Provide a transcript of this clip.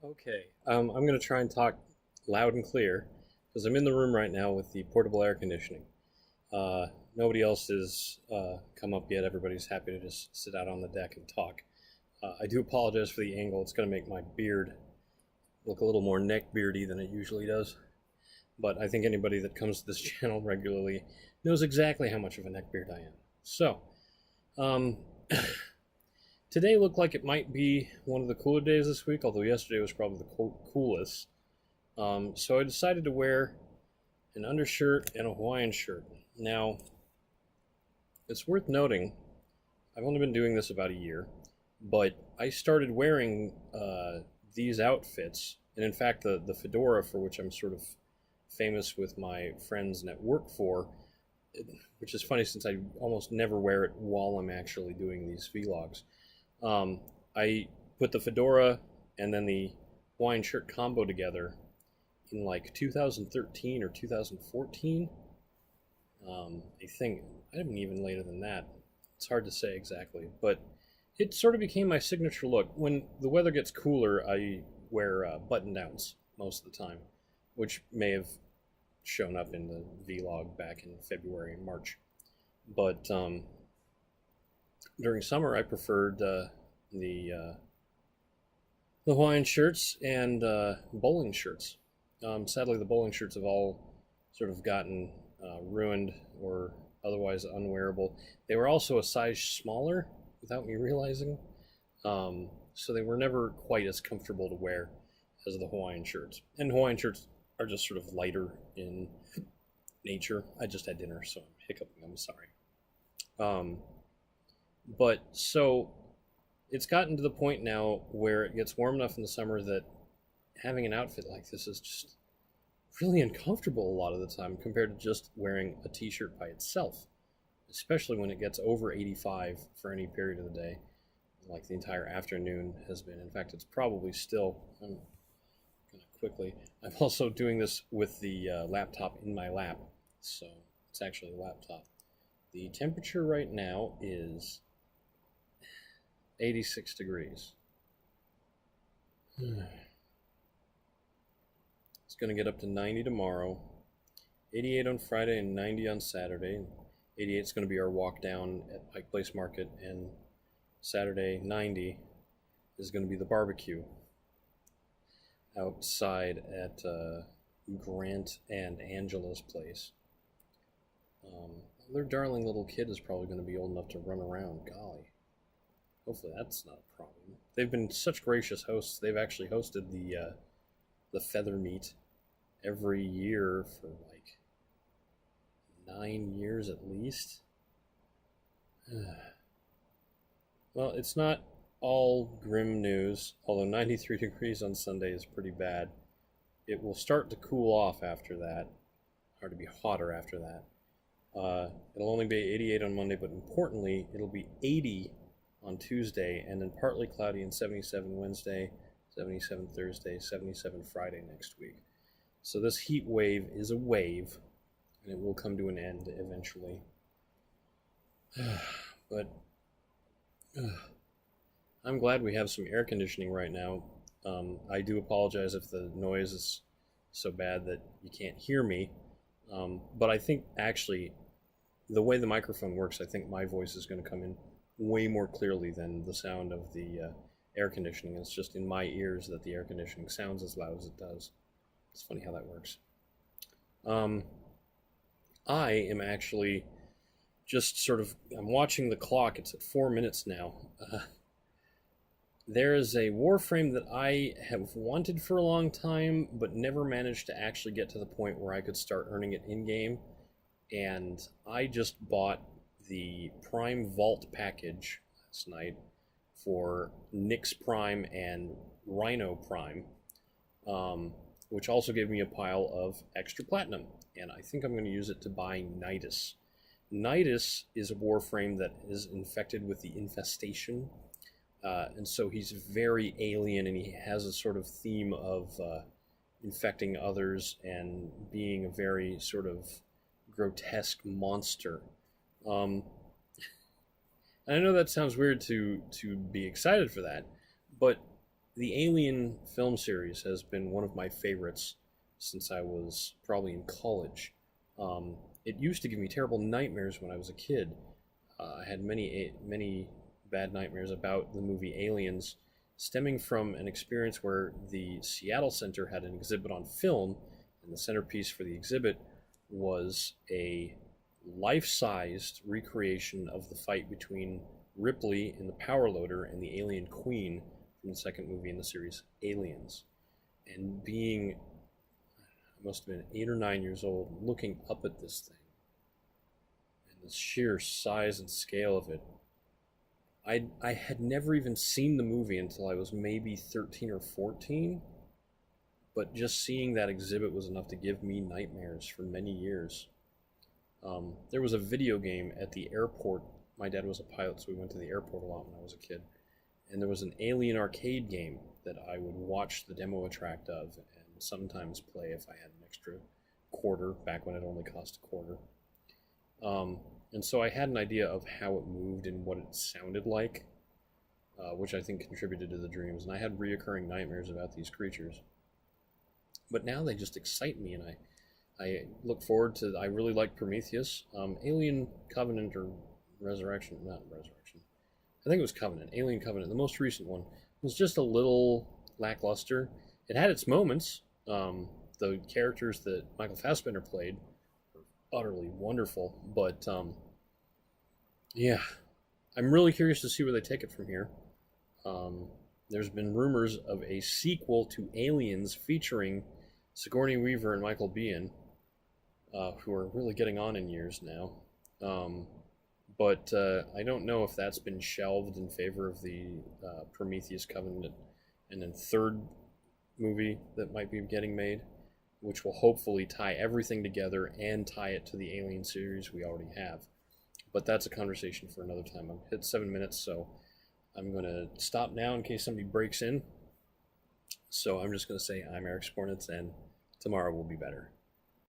Okay, I'm going to try and talk loud and clear because I'm in the room right now with the portable air conditioning. Nobody else has come up yet. Everybody's happy to just sit out on the deck and talk. I do apologize for the angle. It's going to make my beard look a little more neck beardy than it usually does. But I think anybody that comes to this channel regularly knows exactly how much of a neck beard I am. So, um, today looked like it might be one of the cooler days this week, although yesterday was probably the coolest. So I decided to wear an undershirt and a Hawaiian shirt. Now, it's worth noting, I've only been doing this about a year, but I started wearing these outfits, and in fact, the fedora, for which I'm sort of famous with my friends and at work for, which is funny since I almost never wear it while I'm actually doing these vlogs. I put the fedora and then the Hawaiian shirt combo together in like 2013 or 2014. I think I haven't even later than that. It's hard to say exactly, but it sort of became my signature look. When the weather gets cooler, I wear button downs most of the time, which may have shown up in the vlog back in February and March. But during summer, I preferred the Hawaiian shirts and bowling shirts. Sadly, the bowling shirts have all sort of gotten ruined or otherwise unwearable. They were also a size smaller without me realizing, so they were never quite as comfortable to wear as the Hawaiian shirts. And Hawaiian shirts are just sort of lighter in nature. I just had dinner, so I'm hiccuping. I'm sorry. But so it's gotten to the point now where it gets warm enough in the summer that having an outfit like this is just really uncomfortable a lot of the time compared to just wearing a t-shirt by itself, especially when it gets over 85 for any period of the day, like the entire afternoon has been. In fact, it's probably still. I'm gonna quickly. I'm also doing this with the laptop in my lap, so it's actually a laptop. The temperature right now is 86 degrees. It's going to get up to 90 tomorrow, 88 on Friday, and 90 on Saturday. 88 is going to be our walk down at Pike Place Market, and Saturday, 90 is going to be the barbecue outside at Grant and Angela's place. Their darling little kid is probably going to be old enough to run around. Golly. Hopefully that's not a problem. They've been such gracious hosts. They've actually hosted the feather meet every year for like 9 years at least. Well, it's not all grim news, although 93 degrees on Sunday is pretty bad. It will start to cool off after that, or to be hotter after that. It'll only be 88 on Monday, but importantly, it'll be 80 on Tuesday, and then partly cloudy and 77 Wednesday, 77 Thursday, 77 Friday next week. So this heat wave is a wave, and it will come to an end eventually. But I'm glad we have some air conditioning right now. I do apologize if the noise is so bad that you can't hear me, but I think actually the way the microphone works, I think my voice is going to come in way more clearly than the sound of the air conditioning. It's just in my ears that the air conditioning sounds as loud as it does. It's funny how that works. I am actually just sort of, I'm watching the clock. It's at 4 minutes now. There is a Warframe that I have wanted for a long time, but never managed to actually get to the point where I could start earning it in-game. And I just bought the Prime Vault package last night for Nyx Prime and Rhino Prime, which also gave me a pile of extra platinum, and I think I'm going to use it to buy Nidus. Nidus is a Warframe that is infected with the infestation, and so he's very alien, and he has a sort of theme of infecting others and being a very sort of grotesque monster. And I know that sounds weird to be excited for that, but the Alien film series has been one of my favorites since I was probably in college. It used to give me terrible nightmares when I was a kid. I had many bad nightmares about the movie Aliens, stemming from an experience where the Seattle Center had an exhibit on film, and the centerpiece for the exhibit was a life-sized recreation of the fight between Ripley in the Power Loader and the alien Queen from the second movie in the series, Aliens. And being, I must have been 8 or 9 years old, looking up at this thing and the sheer size and scale of it, I had never even seen the movie until I was maybe 13 or 14, but just seeing that exhibit was enough to give me nightmares for many years. There was a video game at the airport. My dad was a pilot, so we went to the airport a lot when I was a kid. And there was an Alien arcade game that I would watch the demo track of and sometimes play if I had an extra quarter, back when it only cost a quarter. And so I had an idea of how it moved and what it sounded like, which I think contributed to the dreams. And I had reoccurring nightmares about these creatures. But now they just excite me, and I look forward to. I really like Prometheus. Alien Covenant or Resurrection, not Resurrection. I think it was Covenant. Alien Covenant, the most recent one, was just a little lackluster. It had its moments. The characters that Michael Fassbender played were utterly wonderful, but yeah, I'm really curious to see where they take it from here. There's been rumors of a sequel to Aliens featuring Sigourney Weaver and Michael Biehn, who are really getting on in years now. But I don't know if that's been shelved in favor of the Prometheus Covenant and then third movie that might be getting made, which will hopefully tie everything together and tie it to the Alien series we already have. But that's a conversation for another time. I've hit 7 minutes, so I'm going to stop now in case somebody breaks in. So I'm just going to say I'm Eric Spornitz, and tomorrow will be better.